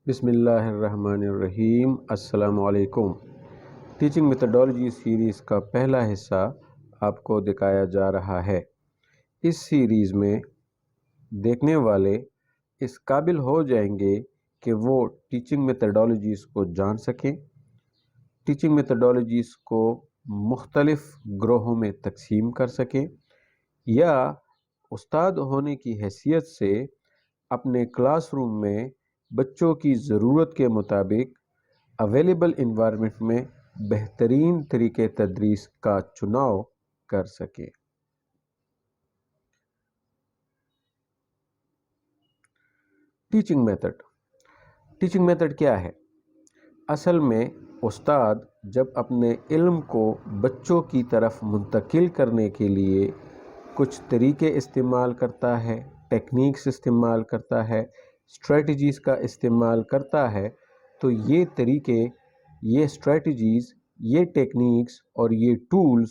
بسم اللہ الرحمن الرحیم۔ السلام علیکم۔ ٹیچنگ میتھڈالوجی سیریز کا پہلا حصہ آپ کو دکھایا جا رہا ہے۔ اس سیریز میں دیکھنے والے اس قابل ہو جائیں گے کہ وہ ٹیچنگ میتھڈالوجیز کو جان سکیں، ٹیچنگ میتھڈالوجیز کو مختلف گروہوں میں تقسیم کر سکیں، یا استاد ہونے کی حیثیت سے اپنے کلاس روم میں بچوں کی ضرورت کے مطابق اویلیبل انوائرمنٹ میں بہترین طریقے تدریس کا چناؤ کر سکیں۔ ٹیچنگ میتھڈ کیا ہے؟ اصل میں استاد جب اپنے علم کو بچوں کی طرف منتقل کرنے کے لیے کچھ طریقے استعمال کرتا ہے، ٹیکنیکس استعمال کرتا ہے، اسٹریٹجیز کا استعمال کرتا ہے، تو یہ طریقے، یہ اسٹریٹجیز، یہ ٹیکنیکس اور یہ ٹولز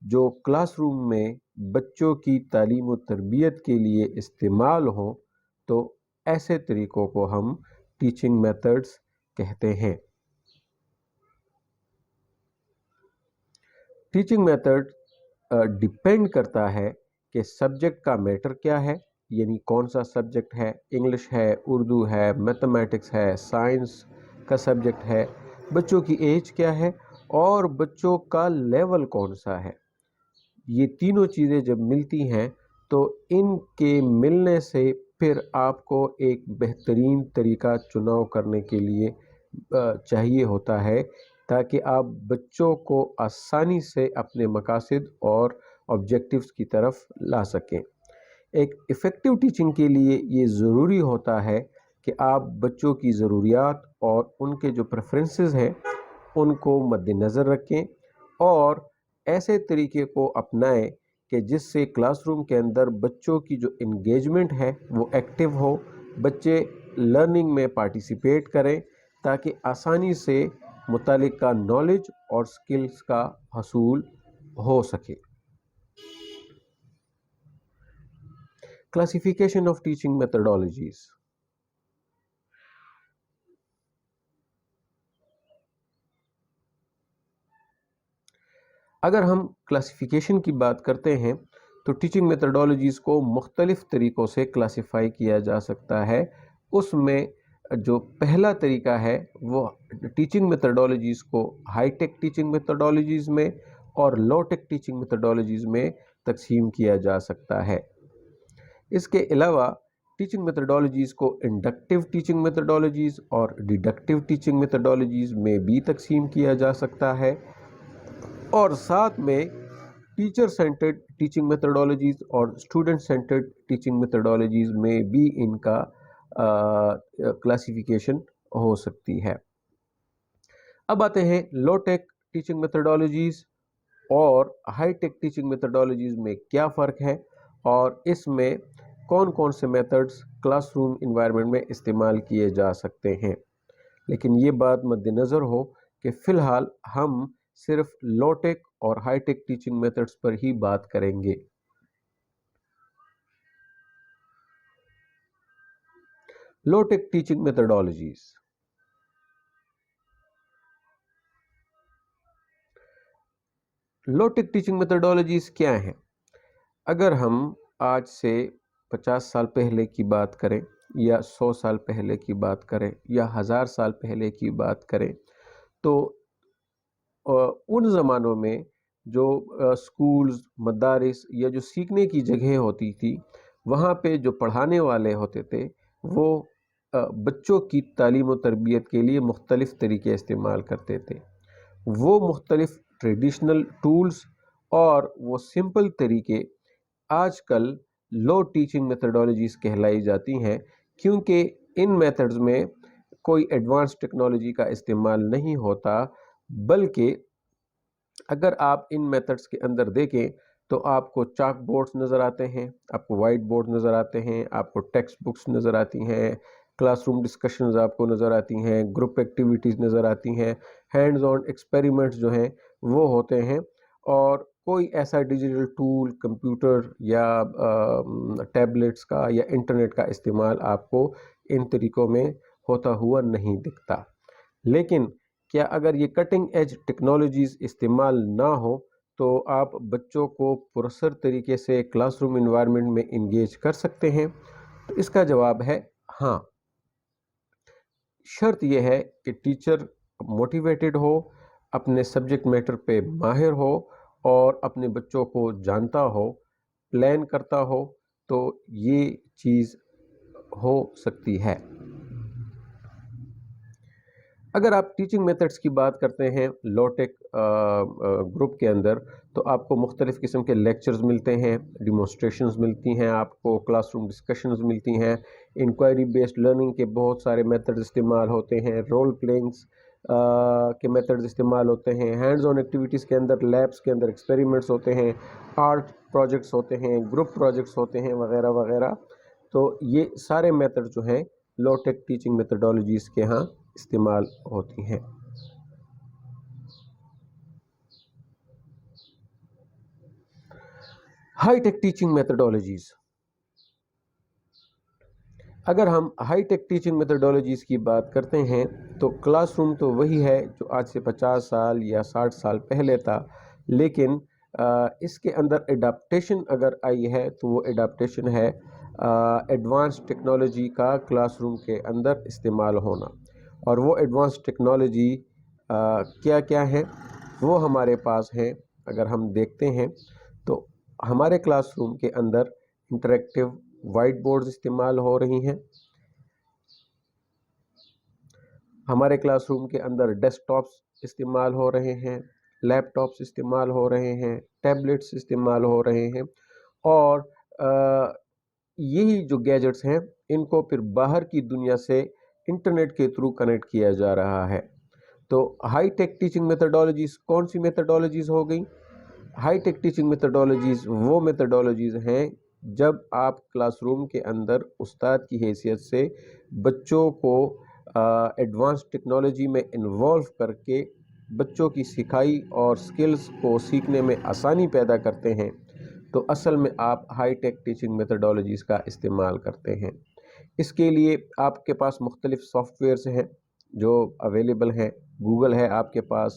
جو کلاس روم میں بچوں کی تعلیم و تربیت کے لیے استعمال ہوں، تو ایسے طریقوں کو ہم ٹیچنگ میتھڈز کہتے ہیں۔ ٹیچنگ میتھڈ ڈیپینڈ کرتا ہے کہ سبجیکٹ کا میٹر کیا ہے، یعنی کون سا سبجیکٹ ہے، انگلش ہے، اردو ہے، میتھمیٹکس ہے، سائنس کا سبجیکٹ ہے، بچوں کی ایج کیا ہے اور بچوں کا لیول کون سا ہے۔ یہ تینوں چیزیں جب ملتی ہیں تو ان کے ملنے سے پھر آپ کو ایک بہترین طریقہ چناؤ کرنے کے لیے چاہیے ہوتا ہے، تاکہ آپ بچوں کو آسانی سے اپنے مقاصد اور آبجیکٹیوز کی طرف لا سکیں۔ ایک ایفیکٹو ٹیچنگ کے لیے یہ ضروری ہوتا ہے کہ آپ بچوں کی ضروریات اور ان کے جو پریفرنسز ہیں ان کو مد نظر رکھیں اور ایسے طریقے کو اپنائیں کہ جس سے کلاس روم کے اندر بچوں کی جو انگیجمنٹ ہے وہ ایکٹیو ہو، بچے لرننگ میں پارٹیسپیٹ کریں تاکہ آسانی سے متعلقہ نالج اور سکلز کا حصول ہو سکے۔ Classification of teaching methodologies. اگر ہم کلاسیفیکیشن کی بات کرتے ہیں تو ٹیچنگ میتھڈالوجیز کو مختلف طریقوں سے کلاسیفائی کیا جا سکتا ہے۔ اس میں جو پہلا طریقہ ہے وہ ٹیچنگ میتھڈالوجیز کو ہائی ٹیک ٹیچنگ میتھڈالوجیز میں اور لو ٹیک ٹیچنگ میتھڈالوجیز میں تقسیم کیا جا سکتا ہے۔ اس کے علاوہ ٹیچنگ میتھڈالوجیز کو انڈکٹیو ٹیچنگ میتھڈالوجیز اور ڈیڈکٹیو ٹیچنگ میتھڈالوجیز میں بھی تقسیم کیا جا سکتا ہے، اور ساتھ میں ٹیچر سینٹرڈ ٹیچنگ میتھڈالوجیز اور اسٹوڈنٹ سینٹرڈ ٹیچنگ میتھڈالوجیز میں بھی ان کا کلاسیفیکیشن ہو سکتی ہے۔ اب آتے ہیں لو ٹیک ٹیچنگ میتھڈالوجیز اور ہائی ٹیک ٹیچنگ میتھڈالوجیز میں کیا فرق ہے اور اس میں کون کون سے میتھڈز کلاس روم انوائرمنٹ میں استعمال کیے جا سکتے ہیں۔ لیکن یہ بات مد نظر ہو کہ فی الحال ہم صرف لو ٹیک اور ہائی ٹیک ٹیچنگ میتھڈز پر ہی بات کریں گے۔ لو ٹیک ٹیچنگ میتھڈالوجیز۔ لو ٹیک ٹیچنگ میتھڈالوجیز کیا ہیں؟ اگر ہم آج سے 50 سال پہلے کی بات کریں یا 100 سال پہلے کی بات کریں یا 1000 سال پہلے کی بات کریں، تو ان زمانوں میں جو سکولز، مدارس یا جو سیکھنے کی جگہیں ہوتی تھی، وہاں پہ جو پڑھانے والے ہوتے تھے وہ بچوں کی تعلیم و تربیت کے لیے مختلف طریقے استعمال کرتے تھے۔ وہ مختلف ٹریڈیشنل ٹولز اور وہ سمپل طریقے آج کل لو ٹیچنگ میتھڈالوجیز کہلائی جاتی ہیں، کیونکہ ان میتھڈز میں کوئی ایڈوانس ٹیکنالوجی کا استعمال نہیں ہوتا، بلکہ اگر آپ ان میتھڈز کے اندر دیکھیں تو آپ کو چاک بورڈز نظر آتے ہیں، آپ کو وائٹ بورڈ نظر آتے ہیں، آپ کو ٹیکسٹ بکس نظر آتی ہیں، کلاس روم ڈسکشنز آپ کو نظر آتی ہیں، گروپ ایکٹیویٹیز نظر آتی ہیں، ہینڈز آن ایکسپیریمنٹس جو ہیں وہ ہوتے ہیں، اور کوئی ایسا ڈیجیٹل ٹول، کمپیوٹر یا ٹیبلٹس کا یا انٹرنیٹ کا استعمال آپ کو ان طریقوں میں ہوتا ہوا نہیں دکھتا۔ لیکن کیا اگر یہ کٹنگ ایج ٹیکنالوجیز استعمال نہ ہو تو آپ بچوں کو پراسر طریقے سے کلاس روم انوائرمنٹ میں انگیج کر سکتے ہیں؟ تو اس کا جواب ہے ہاں۔ شرط یہ ہے کہ ٹیچر موٹیویٹڈ ہو، اپنے سبجیکٹ میٹر پہ ماہر ہو اور اپنے بچوں کو جانتا ہو، پلان کرتا ہو، تو یہ چیز ہو سکتی ہے۔ اگر آپ ٹیچنگ میتھڈس کی بات کرتے ہیں لو ٹیک گروپ کے اندر، تو آپ کو مختلف قسم کے لیکچرز ملتے ہیں، ڈیمونسٹریشنز ملتی ہیں، آپ کو کلاس روم ڈسکشنز ملتی ہیں، انکوائری بیسڈ لرننگ کے بہت سارے میتھڈز استعمال ہوتے ہیں، رول پلینگس کے میتھڈز استعمال ہوتے ہیں، ہینڈز آن ایکٹیویٹیز کے اندر، لیبس کے اندر ایکسپیریمنٹس ہوتے ہیں، آرٹ پروجیکٹس ہوتے ہیں، گروپ پروجیکٹس ہوتے ہیں، وغیرہ وغیرہ۔ تو یہ سارے میتھڈ جو ہیں لو ٹیک ٹیچنگ میتھڈالوجیز کے ہاں استعمال ہوتی ہیں۔ ہائی ٹیک ٹیچنگ میتھڈالوجیز، اگر ہم ہائی ٹیک ٹیچنگ میتھڈالوجیز کی بات کرتے ہیں تو کلاس روم تو وہی ہے جو آج سے 50 سال یا 60 سال پہلے تھا، لیکن اس کے اندر ایڈاپٹیشن اگر آئی ہے تو وہ ایڈاپٹیشن ہے ایڈوانس ٹیکنالوجی کا کلاس روم کے اندر استعمال ہونا۔ اور وہ ایڈوانس ٹیکنالوجی کیا کیا ہے وہ ہمارے پاس ہے۔ اگر ہم دیکھتے ہیں تو ہمارے کلاس روم کے اندر انٹریکٹیو وائٹ بورڈز استعمال ہو رہی ہیں، ہمارے کلاس روم کے اندر ڈیسک ٹاپس استعمال ہو رہے ہیں، لیپ ٹاپس استعمال ہو رہے ہیں، ٹیبلٹس استعمال ہو رہے ہیں، اور یہی جو گیجٹس ہیں ان کو پھر باہر کی دنیا سے انٹرنیٹ کے تھرو کنیکٹ کیا جا رہا ہے۔ تو ہائی ٹیک ٹیچنگ میتھڈالوجیز کون سی میتھڈالوجیز ہو گئی؟ ہائی ٹیک ٹیچنگ میتھڈالوجیز وہ میتھڈالوجیز ہیں جب آپ کلاس روم کے اندر استاد کی حیثیت سے بچوں کو ایڈوانس ٹیکنالوجی میں انوالو کر کے بچوں کی سکھائی اور سکلز کو سیکھنے میں آسانی پیدا کرتے ہیں، تو اصل میں آپ ہائی ٹیک ٹیچنگ میتھڈالوجیز کا استعمال کرتے ہیں۔ اس کے لیے آپ کے پاس مختلف سافٹ ویئرز ہیں جو اویلیبل ہیں، گوگل ہے آپ کے پاس،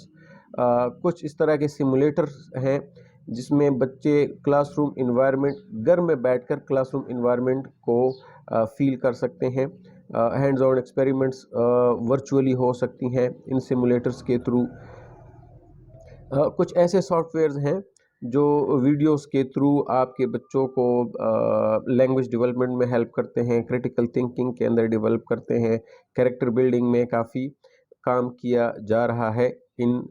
کچھ اس طرح کے سیمولیٹرز ہیں جس میں بچے کلاس روم انوائرمنٹ گھر میں بیٹھ کر کلاس روم انوائرمنٹ کو فیل کر سکتے ہیں۔ ہینڈز آن ایکسپیریمنٹس ورچولی ہو سکتی ہیں ان سیمولیٹرز کے تھرو۔ کچھ ایسے سافٹ ویئرز ہیں جو ویڈیوز کے تھرو آپ کے بچوں کو لینگویج ڈیولپمنٹ میں ہیلپ کرتے ہیں، کریٹیکل تھنکنگ کے اندر ڈیولپ کرتے ہیں، کریکٹر بلڈنگ میں کافی کام کیا جا رہا ہے ان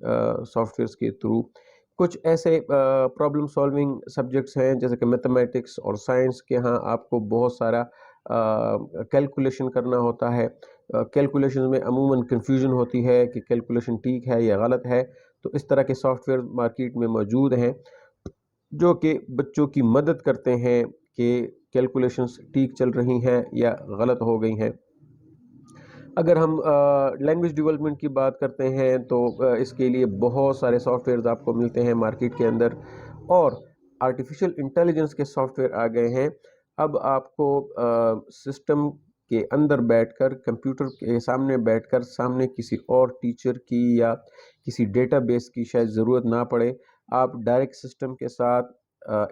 سافٹ ویئرز کے تھرو۔ کچھ ایسے پرابلم سالونگ سبجیکٹس ہیں جیسے کہ میتھمیٹکس اور سائنس کے ہاں آپ کو بہت سارا کیلکولیشن کرنا ہوتا ہے، کیلکولیشن میں عموماً کنفیوژن ہوتی ہے کہ کیلکولیشن ٹھیک ہے یا غلط ہے، تو اس طرح کے سافٹ ویئر مارکیٹ میں موجود ہیں جو کہ بچوں کی مدد کرتے ہیں کہ کیلکولیشنز ٹھیک چل رہی ہیں یا غلط ہو گئی ہیں۔ اگر ہم لینگویج ڈیولپمنٹ کی بات کرتے ہیں تو اس کے لیے بہت سارے سافٹ ویئرز آپ کو ملتے ہیں مارکیٹ کے اندر، اور آرٹیفیشل انٹیلیجنس کے سافٹ ویئر آ گئے ہیں۔ اب آپ کو سسٹم کے اندر بیٹھ کر، کمپیوٹر کے سامنے بیٹھ کر، سامنے کسی اور ٹیچر کی یا کسی ڈیٹا بیس کی شاید ضرورت نہ پڑے، آپ ڈائریکٹ سسٹم کے ساتھ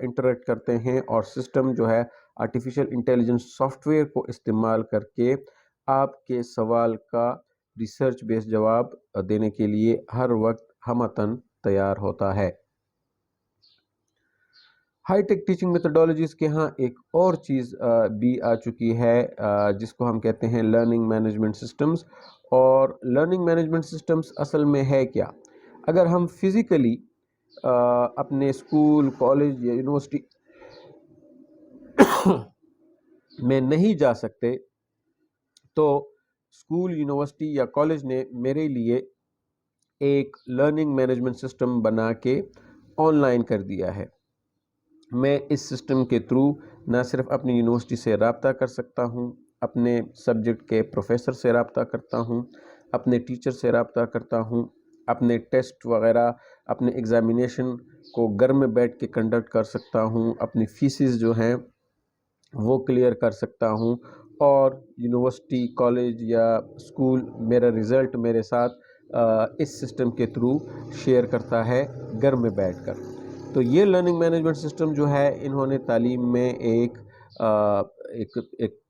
انٹریکٹ کرتے ہیں اور سسٹم جو ہے آرٹیفیشل انٹیلیجنس سافٹ ویئر کو استعمال کر کے آپ کے سوال کا ریسرچ بیس جواب دینے کے لیے ہر وقت ہمتاً تیار ہوتا ہے۔ ہائی ٹیک ٹیچنگ میتھڈالوجیز کے ہاں ایک اور چیز بھی آ چکی ہے جس کو ہم کہتے ہیں لرننگ مینجمنٹ سسٹمز۔ اور لرننگ مینجمنٹ سسٹمز اصل میں ہے کیا؟ اگر ہم فزیکلی اپنے اسکول، کالج یا یونیورسٹی میں نہیں جا سکتے تو اسکول، یونیورسٹی یا کالج نے میرے لیے ایک لرننگ مینجمنٹ سسٹم بنا کے آن لائن کر دیا ہے۔ میں اس سسٹم کے تھرو نہ صرف اپنی یونیورسٹی سے رابطہ کر سکتا ہوں، اپنے سبجیکٹ کے پروفیسر سے رابطہ کرتا ہوں، اپنے ٹیچر سے رابطہ کرتا ہوں، اپنے ٹیسٹ وغیرہ، اپنے ایگزامینیشن کو گھر میں بیٹھ کے کنڈکٹ کر سکتا ہوں، اپنی فیسز جو ہیں وہ کلیئر کر سکتا ہوں، اور یونیورسٹی کالج یا اسکول میرا رزلٹ میرے ساتھ اس سسٹم کے تھرو شیئر کرتا ہے گھر میں بیٹھ کر. تو یہ لرننگ مینجمنٹ سسٹم جو ہے انہوں نے تعلیم میں ایک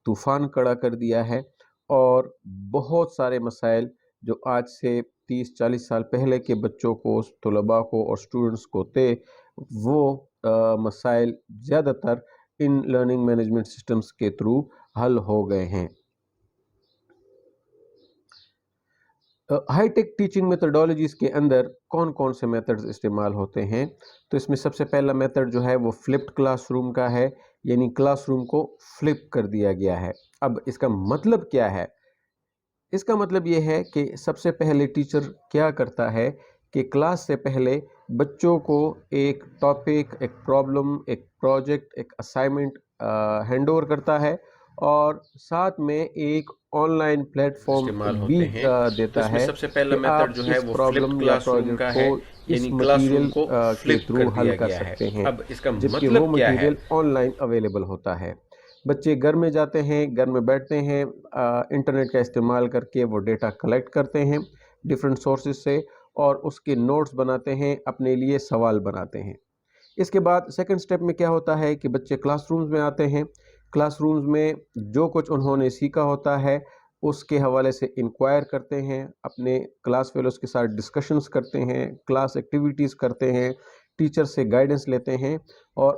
طوفان کھڑا کر دیا ہے، اور بہت سارے مسائل جو آج سے 30-40 سال پہلے کے بچوں کو، طلباء کو اور اسٹوڈنٹس کو تھے، وہ مسائل زیادہ تر ان لرننگ مینجمنٹ سسٹمز کے تھرو حل ہو گئے ہیں. ہائی ٹیک ٹیچنگ میتھڈالوجیز کے اندر کون کون سے میتھڈز استعمال ہوتے ہیں؟ تو اس میں سب سے پہلا میتھڈ جو ہے وہ فلپڈ کلاس روم کا ہے، یعنی کلاس روم کو فلپ کر دیا گیا ہے. اب اس کا مطلب کیا ہے؟ اس کا مطلب یہ ہے کہ سب سے پہلے ٹیچر کیا کرتا ہے کہ کلاس سے پہلے بچوں کو ایک ٹاپک، ایک پرابلم، ایک پروجیکٹ، ایک اسائنمنٹ ہینڈ اوور کرتا ہے، اور ساتھ میں ایک آن لائن پلیٹ استعمال فارم بھی ہوتے ہیں. تو دیتا اس میں ہے سب سے پہلا کہ آپ میتھڈ جو ہے اس وہ فلپڈ پرابلم یا کلاس روم پروجیکٹ کا کو ہے، اس یعنی کلاس روم مٹیریل کو کے فلپ تھرو کر حل دیا کر گیا ہے. سکتے ہیں، اب اس کا جبکہ وہ مطلب کیا ہے؟ مٹیریل آن لائن اویلیبل ہوتا ہے. بچے گھر میں جاتے ہیں، گھر میں بیٹھتے ہیں، انٹرنیٹ کا استعمال کر کے وہ ڈیٹا کلیکٹ کرتے ہیں ڈیفرنٹ سورسز سے، اور اس کے نوٹس بناتے ہیں، اپنے لیے سوال بناتے ہیں. اس کے بعد سیکنڈ سٹیپ میں کیا ہوتا ہے کہ بچے کلاس رومز میں آتے ہیں. کلاس رومز میں جو کچھ انہوں نے سیکھا ہوتا ہے اس کے حوالے سے انکوائر کرتے ہیں، اپنے کلاس فیلوز کے ساتھ ڈسکشنز کرتے ہیں، کلاس ایکٹیویٹیز کرتے ہیں، ٹیچر سے گائیڈنس لیتے ہیں، اور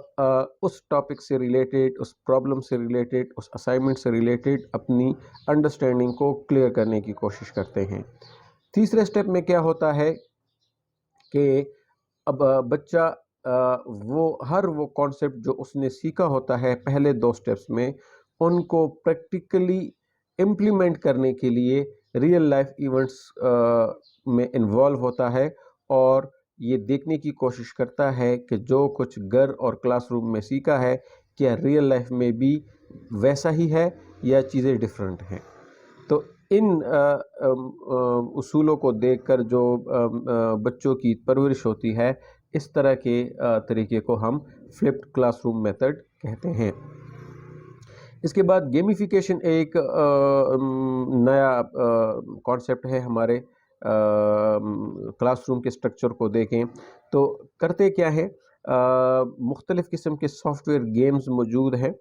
اس ٹاپک سے ریلیٹڈ، اس پرابلم سے ریلیٹڈ، اس اسائنمنٹ سے ریلیٹڈ اپنی انڈرسٹینڈنگ کو کلیئر کرنے کی کوشش کرتے ہیں. تیسرے سٹیپ میں کیا ہوتا ہے کہ اب بچہ وہ کانسیپٹ جو اس نے سیکھا ہوتا ہے پہلے 2 سٹیپس میں، ان کو پریکٹیکلی امپلیمنٹ کرنے کے لیے ریئل لائف ایونٹس میں انوالو ہوتا ہے، اور یہ دیکھنے کی کوشش کرتا ہے کہ جو کچھ گھر اور کلاس روم میں سیکھا ہے کیا ریئل لائف میں بھی ویسا ہی ہے یا چیزیں ڈیفرنٹ ہیں. تو ان اصولوں کو دیکھ کر جو بچوں کی پرورش ہوتی ہے، اس طرح کے طریقے کو ہم فلپڈ کلاس روم میتھڈ کہتے ہیں. اس کے بعد گیمیفیکیشن ایک نیا کانسیپٹ ہے. ہمارے کلاس روم کے سٹرکچر کو دیکھیں تو کرتے کیا ہے، مختلف قسم کے سافٹ ویئر گیمز موجود ہیں.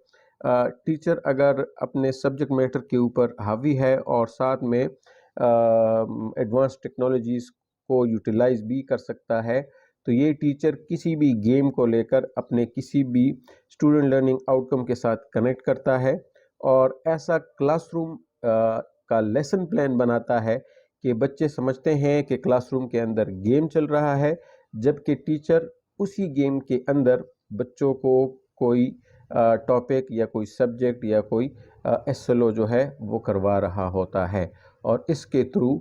ٹیچر اگر اپنے سبجیکٹ میٹر کے اوپر حاوی ہے اور ساتھ میں ایڈوانس ٹیکنالوجیز کو یوٹیلائز بھی کر سکتا ہے، تو یہ ٹیچر کسی بھی گیم کو لے کر اپنے کسی بھی اسٹوڈنٹ لرننگ آؤٹ کم کے ساتھ کنیکٹ کرتا ہے، اور ایسا کلاس روم کا لیسن پلان بناتا ہے کہ بچے سمجھتے ہیں کہ کلاس روم کے اندر گیم چل رہا ہے، جبکہ ٹیچر اسی گیم کے اندر بچوں کو کوئی ٹاپک یا کوئی سبجیکٹ یا کوئی ایس ایل او جو ہے وہ کروا رہا ہوتا ہے، اور اس کے تھرو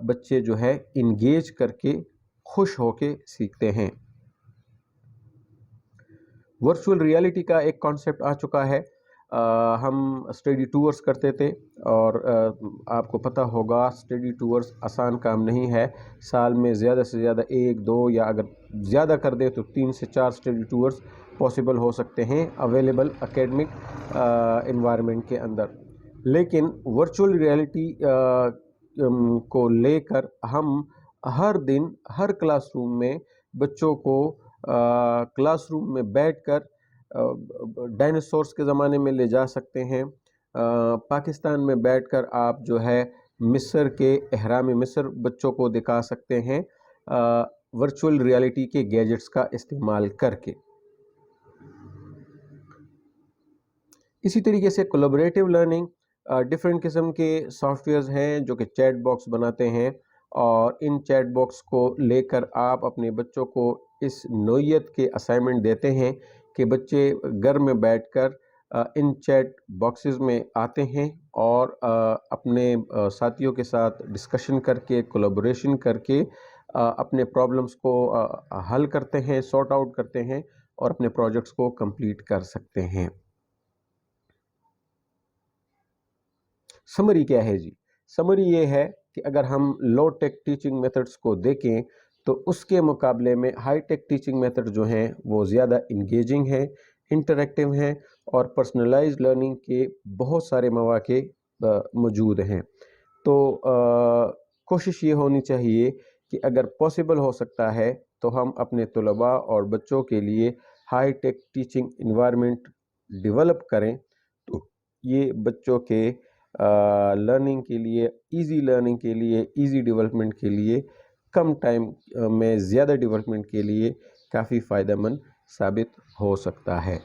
بچے جو ہے انگیج کر کے خوش ہو کے سیکھتے ہیں. ورچوئل ریالٹی کا ایک کانسیپٹ آ چکا ہے. ہم اسٹڈی ٹورز کرتے تھے، اور آپ کو پتہ ہوگا اسٹڈی ٹورز آسان کام نہیں ہے. سال میں زیادہ سے زیادہ 1-2 یا اگر زیادہ کر دیں تو 3 سے 4 اسٹڈی ٹورز پاسبل ہو سکتے ہیں اویلیبل اکیڈمک انوائرمنٹ کے اندر. لیکن ورچوئل ریالٹی کو لے کر ہم ہر دن ہر کلاس روم میں بچوں کو کلاس روم میں بیٹھ کر ڈائناسورس کے زمانے میں لے جا سکتے ہیں. پاکستان میں بیٹھ کر آپ جو ہے مصر کے اہرام مصر بچوں کو دکھا سکتے ہیں ورچوئل ریالٹی کے گیجٹس کا استعمال کر کے. اسی طریقے سے کولیبریٹو لرننگ، ڈفرینٹ قسم کے سافٹ ویئرز ہیں جو کہ چیٹ باکس بناتے ہیں، اور ان چیٹ باکس کو لے کر آپ اپنے بچوں کو اس نوعیت کے اسائنمنٹ دیتے ہیں کہ بچے گھر میں بیٹھ کر ان چیٹ باکسز میں آتے ہیں اور اپنے ساتھیوں کے ساتھ ڈسکشن کر کے، کولیبریشن کر کے اپنے پرابلمس کو حل کرتے ہیں، سارٹ آؤٹ کرتے ہیں، اور اپنے پروجیکٹس کو کمپلیٹ کر سکتے ہیں. سمری کیا ہے جی؟ سمری یہ ہے کہ اگر ہم لو ٹیک ٹیچنگ میتھڈس کو دیکھیں تو اس کے مقابلے میں ہائی ٹیک ٹیچنگ میتھڈ جو ہیں وہ زیادہ انگیجنگ ہیں، انٹریکٹیو ہیں اور پرسنلائزڈ لرننگ کے بہت سارے مواقع موجود ہیں. تو کوشش یہ ہونی چاہیے کہ اگر پاسبل ہو سکتا ہے تو ہم اپنے طلباء اور بچوں کے لیے high tech teaching environment develop کریں. تو یہ بچوں کے لرننگ کے لیے، ایزی لرننگ کے لیے، ایزی ڈیولپمنٹ کے لیے، کم ٹائم میں زیادہ ڈیولپمنٹ کے لیے کافی فائدہ مند ثابت ہو سکتا ہے.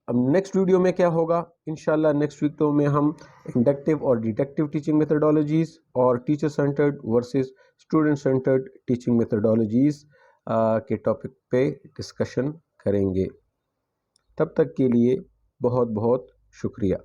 اب نیکسٹ ویڈیو میں کیا ہوگا؟ انشاءاللہ نیکسٹ ویڈیو میں ہم انڈکٹیو اور ڈیڈکٹیو ٹیچنگ میتھڈالوجیز اور teacher centred versus student centred teaching methodologies کے ٹاپک پہ ڈسکشن کریں گے. تب تک کے لیے بہت بہت شکریہ.